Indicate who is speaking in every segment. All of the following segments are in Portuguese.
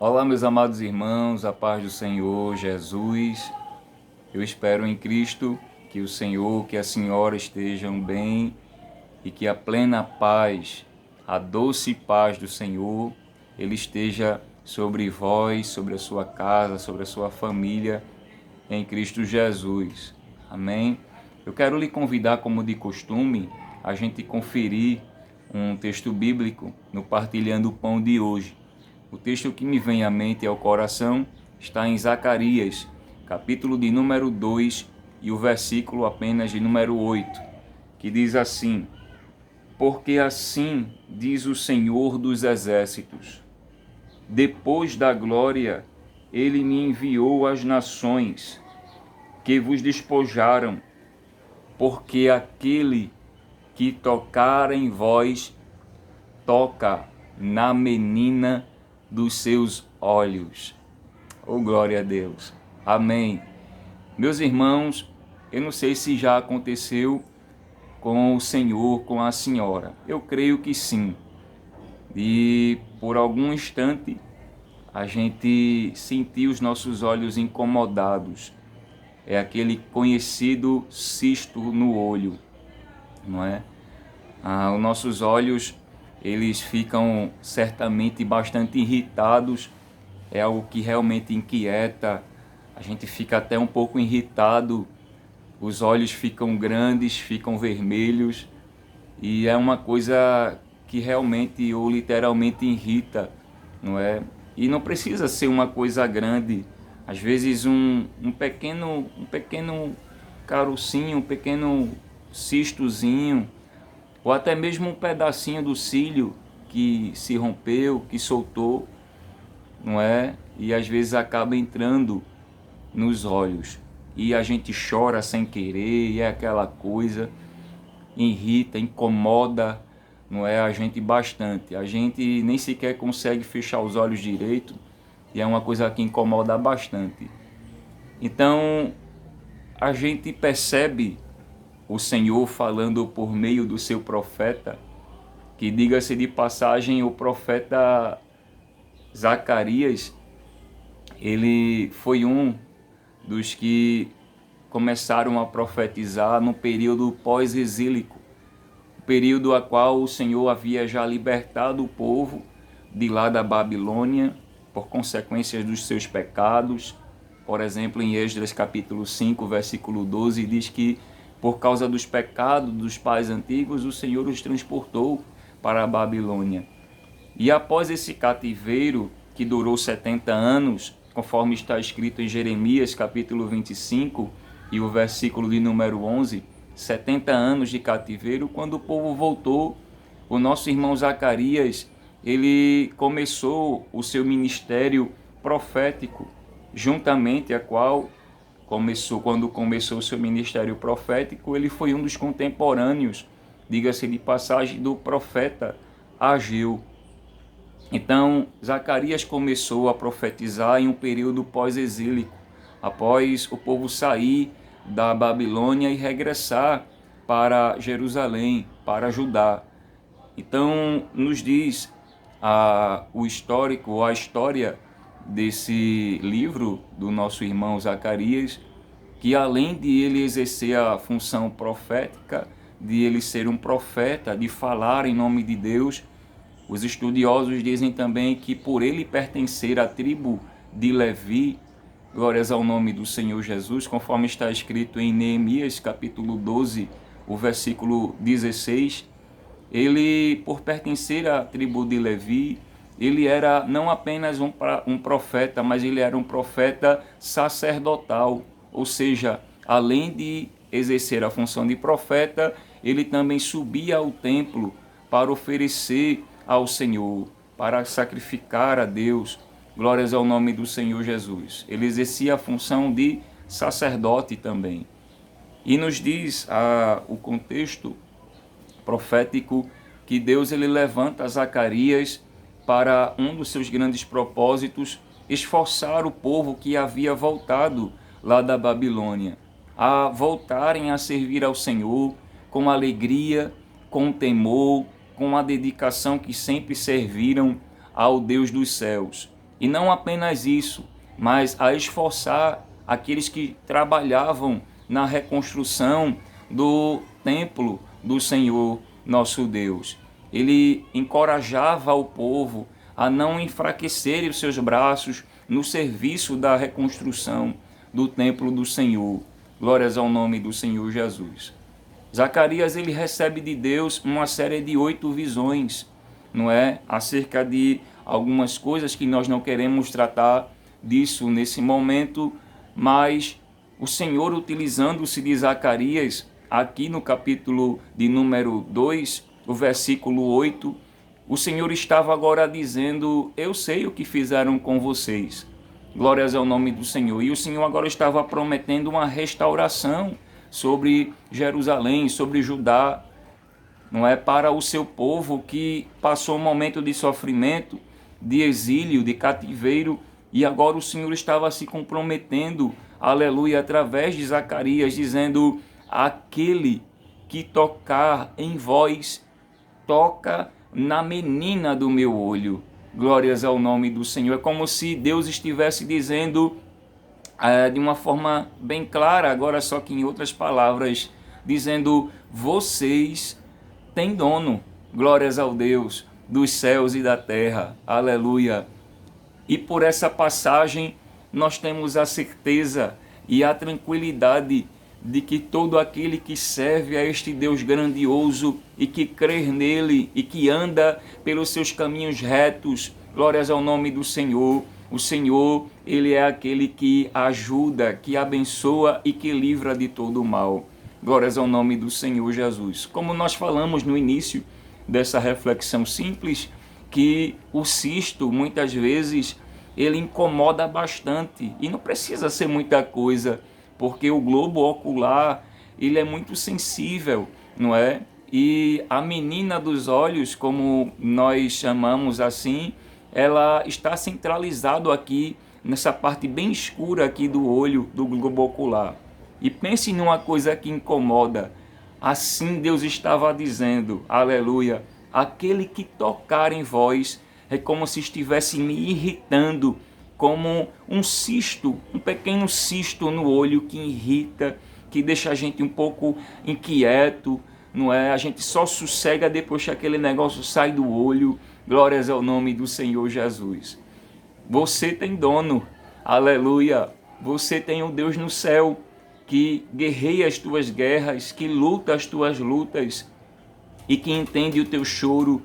Speaker 1: Olá, meus amados irmãos, a paz do Senhor Jesus. Eu espero em Cristo que o Senhor, que a Senhora estejam bem e que a plena paz, a doce paz do Senhor, Ele esteja sobre vós, sobre a sua casa, sobre a sua família, em Cristo Jesus. Amém? Eu quero lhe convidar, como de costume, a gente conferir um texto bíblico no Partilhando o Pão de hoje. O texto que me vem à mente e ao coração está em Zacarias, capítulo de número 2 e o versículo apenas de número 8, que diz assim: Porque assim diz o Senhor dos Exércitos, depois da glória ele me enviou às nações que vos despojaram, porque aquele que tocar em vós toca na menina dos seus olhos. Oh, glória a Deus. Amém. Meus irmãos, eu não sei se já aconteceu com o Senhor, com a Senhora. Eu creio que sim. E por algum instante a gente sentiu os nossos olhos incomodados. É aquele conhecido cisto no olho, não é? Os nossos olhos, eles ficam certamente bastante irritados, é algo que realmente inquieta, a gente fica até um pouco irritado, os olhos ficam grandes, ficam vermelhos, e é uma coisa que realmente ou literalmente irrita, não é? E não precisa ser uma coisa grande, às vezes um pequeno carocinho, um pequeno cistozinho, ou até mesmo um pedacinho do cílio que se rompeu, que soltou, não é? E às vezes acaba entrando nos olhos. E a gente chora sem querer, e é aquela coisa, irrita, incomoda, não é? A gente bastante. A gente nem sequer consegue fechar os olhos direito, e é uma coisa que incomoda bastante. Então, a gente percebe o Senhor falando por meio do seu profeta, que, diga-se de passagem, o profeta Zacarias, ele foi um dos que começaram a profetizar no período pós-exílico, período a qual o Senhor havia já libertado o povo de lá da Babilônia, por consequências dos seus pecados. Por exemplo, em Esdras capítulo 5, versículo 12, diz que por causa dos pecados dos pais antigos, o Senhor os transportou para a Babilônia. E após esse cativeiro, que durou 70 anos, conforme está escrito em Jeremias capítulo 25 e o versículo de número 11, 70 anos de cativeiro, quando o povo voltou, o nosso irmão Zacarias, ele começou o seu ministério profético, juntamente a qual quando começou o seu ministério profético, ele foi um dos contemporâneos, diga-se de passagem, do profeta Ageu. Então, Zacarias começou a profetizar em um período pós-exílico, após o povo sair da Babilônia e regressar para Jerusalém, para Judá. Então, nos diz o histórico, a história desse livro do nosso irmão Zacarias, que além de ele exercer a função profética, de ele ser um profeta, de falar em nome de Deus, os estudiosos dizem também que por ele pertencer à tribo de Levi, glórias ao nome do Senhor Jesus, conforme está escrito em Neemias capítulo 12, o versículo 16, ele, por pertencer à tribo de Levi, ele era não apenas um profeta, mas ele era um profeta sacerdotal, ou seja, além de exercer a função de profeta, ele também subia ao templo para oferecer ao Senhor, para sacrificar a Deus. Glórias ao nome do Senhor Jesus. Ele exercia a função de sacerdote também. E nos diz o contexto profético que Deus ele levanta Zacarias para um dos seus grandes propósitos, esforçar o povo que havia voltado lá da Babilônia a voltarem a servir ao Senhor com alegria, com temor, com a dedicação que sempre serviram ao Deus dos céus. E não apenas isso, mas a esforçar aqueles que trabalhavam na reconstrução do templo do Senhor nosso Deus. Ele encorajava o povo a não enfraquecerem os seus braços no serviço da reconstrução do templo do Senhor. Glórias ao nome do Senhor Jesus. Zacarias, ele recebe de Deus uma série de 8 visões, não é? Acerca de algumas coisas que nós não queremos tratar disso nesse momento, mas o Senhor, utilizando-se de Zacarias, aqui no capítulo de número 2, o versículo 8, o Senhor estava agora dizendo: eu sei o que fizeram com vocês. Glórias ao nome do Senhor. E o Senhor agora estava prometendo uma restauração sobre Jerusalém, sobre Judá, não é, para o seu povo que passou um momento de sofrimento, de exílio, de cativeiro, e agora o Senhor estava se comprometendo, aleluia, através de Zacarias, dizendo: aquele que tocar em vós, toca na menina do meu olho. Glórias ao nome do Senhor. É como se Deus estivesse dizendo de uma forma bem clara, agora só que em outras palavras, dizendo: vocês têm dono. Glórias ao Deus dos céus e da terra. Aleluia. E por essa passagem nós temos a certeza e a tranquilidade de que todo aquele que serve a este Deus grandioso e que crê nele e que anda pelos seus caminhos retos, glórias ao nome do Senhor. O Senhor, ele é aquele que ajuda, que abençoa e que livra de todo o mal. Glórias ao nome do Senhor Jesus. Como nós falamos no início dessa reflexão simples, que o cisto, muitas vezes, ele incomoda bastante. E não precisa ser muita coisa, porque o globo ocular, ele é muito sensível, não é? E a menina dos olhos, como nós chamamos assim, ela está centralizado aqui, nessa parte bem escura aqui do olho, do globo ocular. E pense numa coisa que incomoda. Assim Deus estava dizendo, aleluia, aquele que tocar em vós é como se estivesse me irritando, como um cisto, um pequeno cisto no olho que irrita, que deixa a gente um pouco inquieto, não é? A gente só sossega depois que aquele negócio sai do olho. Glórias ao nome do Senhor Jesus. Você tem dono, aleluia. Você tem um Deus no céu que guerreia as tuas guerras, que luta as tuas lutas e que entende o teu choro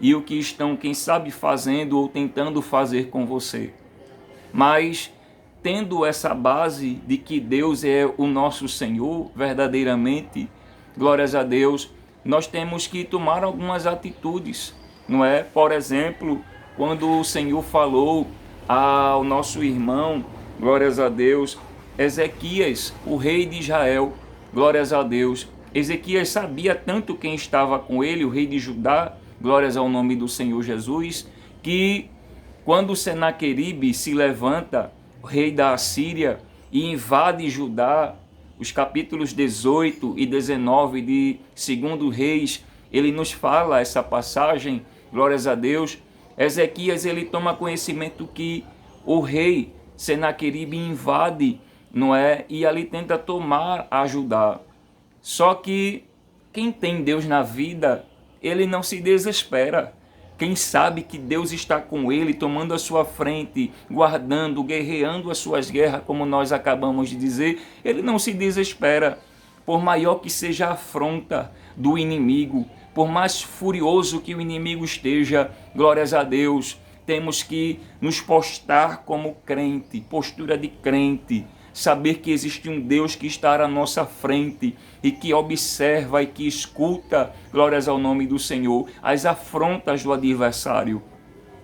Speaker 1: e o que estão, quem sabe, fazendo ou tentando fazer com você. Mas, tendo essa base de que Deus é o nosso Senhor, verdadeiramente, glórias a Deus, nós temos que tomar algumas atitudes, não é? Por exemplo, quando o Senhor falou ao nosso irmão, glórias a Deus, Ezequias, o rei de Israel, glórias a Deus. Ezequias sabia tanto quem estava com ele, o rei de Judá, glórias ao nome do Senhor Jesus, que quando Senaqueribe se levanta, o rei da Assíria, e invade Judá, os capítulos 18 e 19 de 2 Reis, ele nos fala essa passagem, glórias a Deus. Ezequias, ele toma conhecimento que o rei Senaqueribe invade, não é? E ali tenta tomar a Judá. Só que quem tem Deus na vida, ele não se desespera. Quem sabe que Deus está com ele, tomando a sua frente, guardando, guerreando as suas guerras, como nós acabamos de dizer, ele não se desespera. Por maior que seja a afronta do inimigo, por mais furioso que o inimigo esteja, glórias a Deus, temos que nos postar como crente, postura de crente, saber que existe um Deus que está à nossa frente e que observa e que escuta, glórias ao nome do Senhor, as afrontas do adversário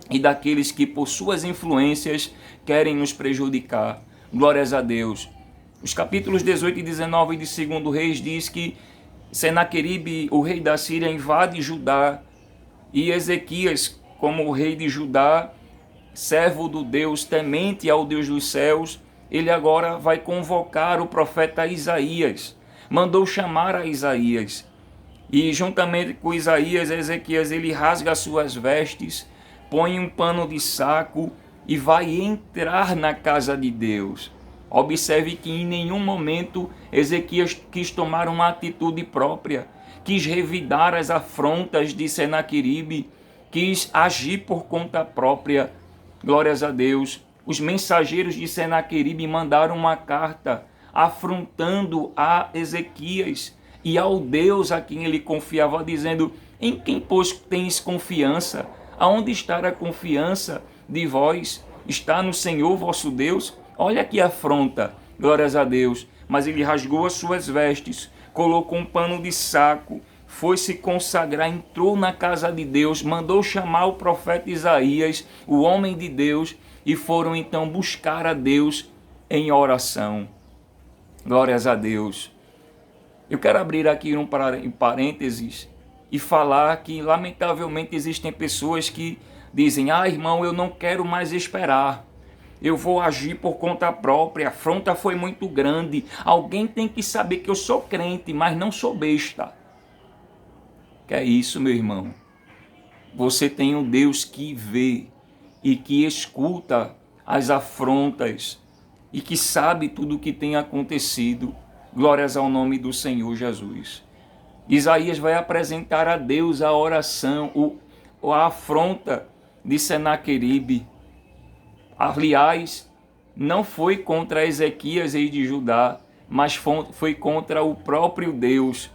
Speaker 1: e daqueles que por suas influências querem nos prejudicar. Glórias a Deus. Os capítulos 18 e 19 de 2 Reis diz que Senaqueribe, o rei da Síria, invade Judá e Ezequias, como o rei de Judá, servo do Deus, temente ao Deus dos céus, ele agora vai convocar o profeta Isaías. Mandou chamar a Isaías. E juntamente com Isaías, Ezequias, ele rasga as suas vestes, põe um pano de saco e vai entrar na casa de Deus. Observe que em nenhum momento Ezequias quis tomar uma atitude própria, quis revidar as afrontas de Senaqueribe, quis agir por conta própria. Glórias a Deus. Os mensageiros de Senaqueribe mandaram uma carta afrontando a Ezequias e ao Deus a quem ele confiava, dizendo: em quem, pois, tens confiança? Aonde está a confiança de vós? Está no Senhor vosso Deus? Olha que afronta, glórias a Deus. Mas ele rasgou as suas vestes, colocou um pano de saco, foi se consagrar, entrou na casa de Deus, mandou chamar o profeta Isaías, o homem de Deus, e foram então buscar a Deus em oração. Glórias a Deus. Eu quero abrir aqui um parênteses e falar que, lamentavelmente, existem pessoas que dizem: irmão, eu não quero mais esperar. Eu vou agir por conta própria. A afronta foi muito grande. Alguém tem que saber que eu sou crente, mas não sou besta. Que é isso, meu irmão? Você tem um Deus que vê e que escuta as afrontas e que sabe tudo o que tem acontecido. Glórias ao nome do Senhor Jesus. Isaías vai apresentar a Deus a oração, a afronta de Senaqueribe. Aliás, não foi contra Ezequias e de Judá, mas foi contra o próprio Deus.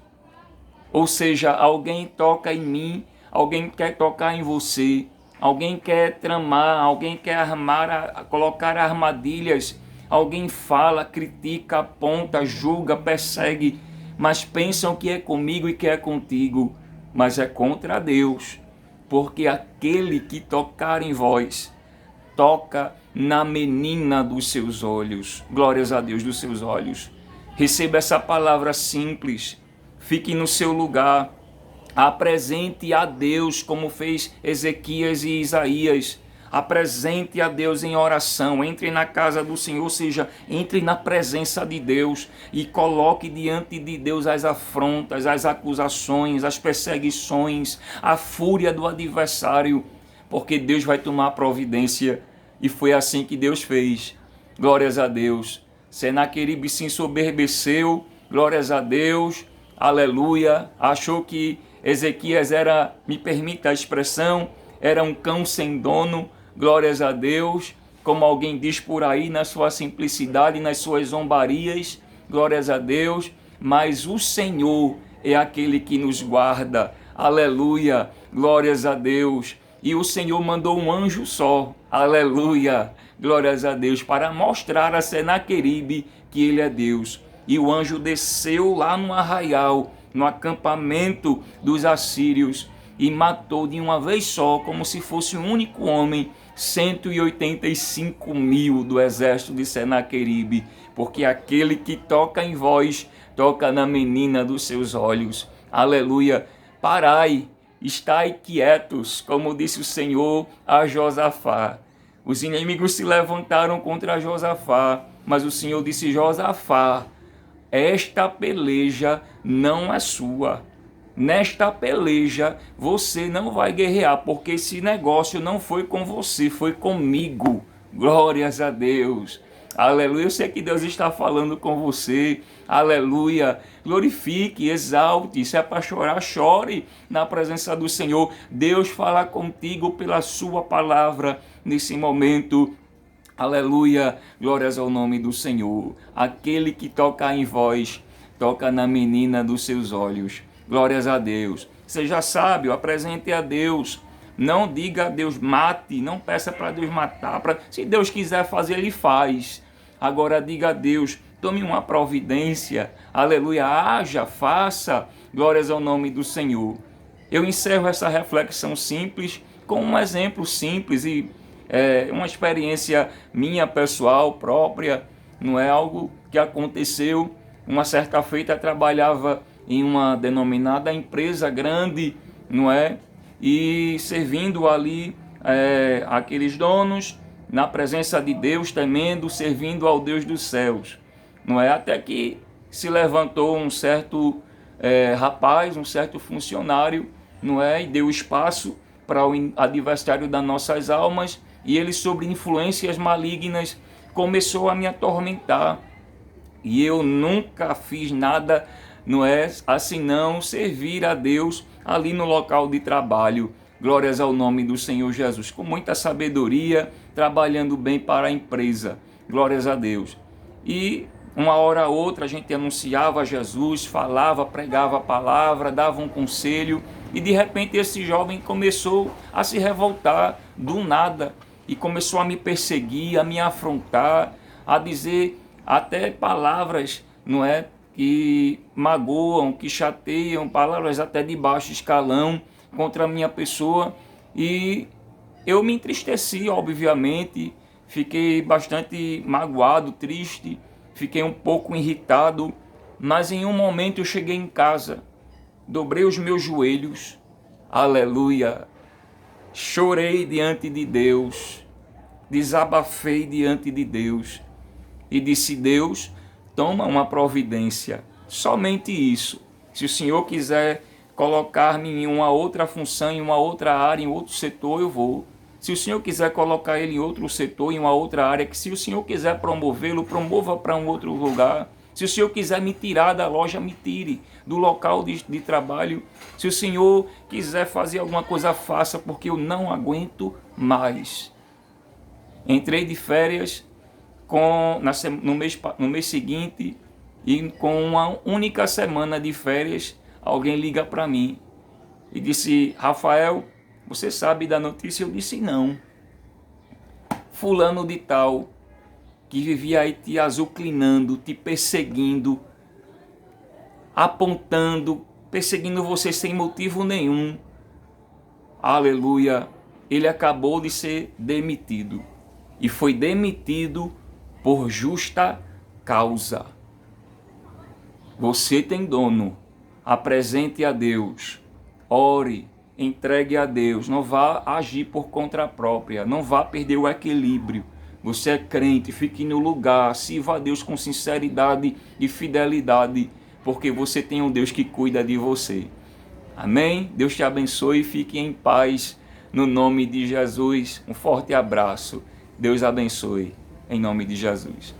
Speaker 1: Ou seja, alguém toca em mim, alguém quer tocar em você, alguém quer tramar, alguém quer colocar armadilhas, alguém fala, critica, aponta, julga, persegue, mas pensam que é comigo e que é contigo, mas é contra Deus, porque aquele que tocar em vós, toca na menina dos seus olhos. Glórias a Deus, dos seus olhos. Receba essa palavra simples. Fique no seu lugar. Apresente a Deus como fez Ezequias e Isaías. Apresente a Deus em oração. Entre na casa do Senhor, ou seja, entre na presença de Deus e coloque diante de Deus as afrontas, as acusações, as perseguições, a fúria do adversário, porque Deus vai tomar providência. E foi assim que Deus fez. Glórias a Deus. Senaqueribe se ensoberbeceu. Glórias a Deus. Aleluia. Achou que Ezequias era, me permita a expressão, era um cão sem dono. Glórias a Deus. Como alguém diz por aí, na sua simplicidade, nas suas zombarias. Glórias a Deus. Mas o Senhor é aquele que nos guarda. Aleluia. Glórias a Deus. E o Senhor mandou um anjo só, aleluia, glórias a Deus, para mostrar a Senaqueribe que ele é Deus. E o anjo desceu lá no arraial, no acampamento dos assírios, e matou de uma vez só, como se fosse um único homem, 185 mil do exército de Senaqueribe, porque aquele que toca em vós, toca na menina dos seus olhos. Aleluia, parai. Estai quietos, como disse o Senhor a Josafá. Os inimigos se levantaram contra Josafá, mas o Senhor disse: Josafá, esta peleja não é sua. Nesta peleja você não vai guerrear, porque esse negócio não foi com você, foi comigo. Glórias a Deus. Aleluia. Eu sei que Deus está falando com você. Aleluia. Glorifique, exalte. Se é para chorar, chore na presença do Senhor. Deus fala contigo pela sua palavra nesse momento. Aleluia. Glórias ao nome do Senhor. Aquele que toca em vós, toca na menina dos seus olhos. Glórias a Deus. Seja sábio, apresente a Deus. Não diga a Deus mate, não peça para Deus matar. Se Deus quiser fazer, Ele faz. Agora diga a Deus, tome uma providência. Aleluia, haja, faça. Glórias ao nome do Senhor. Eu encerro essa reflexão simples com um exemplo simples e uma experiência minha pessoal, própria. Não é algo que aconteceu. Uma certa feita eu trabalhava em uma denominada empresa grande, não é? E servindo ali aqueles donos, na presença de Deus, temendo, servindo ao Deus dos céus, não é? Até que se levantou um certo rapaz, um certo funcionário, não é? E deu espaço para o adversário das nossas almas, e ele, sobre influências malignas, começou a me atormentar. E eu nunca fiz nada, não é assim não, servir a Deus ali no local de trabalho. Glórias ao nome do Senhor Jesus, com muita sabedoria, trabalhando bem para a empresa. Glórias a Deus. E uma hora ou outra a gente anunciava Jesus, falava, pregava a palavra, dava um conselho, e de repente esse jovem começou a se revoltar do nada e começou a me perseguir, a me afrontar, a dizer até palavras, não é, que magoam, que chateiam, palavras até de baixo escalão contra a minha pessoa. E eu me entristeci, obviamente, fiquei bastante magoado, triste, fiquei um pouco irritado, mas em um momento eu cheguei em casa, dobrei os meus joelhos, aleluia, chorei diante de Deus, desabafei diante de Deus e disse: Deus, toma uma providência, somente isso. Se o Senhor quiser colocar-me em uma outra função, em uma outra área, em outro setor, eu vou. Se o Senhor quiser colocar ele em outro setor, em uma outra área, que se o Senhor quiser promovê-lo, promova para um outro lugar. Se o Senhor quiser me tirar da loja, me tire do local de trabalho. Se o Senhor quiser fazer alguma coisa, faça, porque eu não aguento mais. Entrei de férias no mês seguinte, e com uma única semana de férias, alguém liga para mim e disse: Rafael, você sabe da notícia? Eu disse: não. Fulano de tal, que vivia aí te azucrinando, te perseguindo, apontando, perseguindo você sem motivo nenhum, aleluia, ele acabou de ser demitido. E foi demitido por justa causa. Você tem dono, apresente a Deus, ore, entregue a Deus, não vá agir por conta própria, não vá perder o equilíbrio. Você é crente, fique no lugar, sirva a Deus com sinceridade e fidelidade, porque você tem um Deus que cuida de você. Amém? Deus te abençoe e fique em paz no nome de Jesus. Um forte abraço. Deus abençoe em nome de Jesus.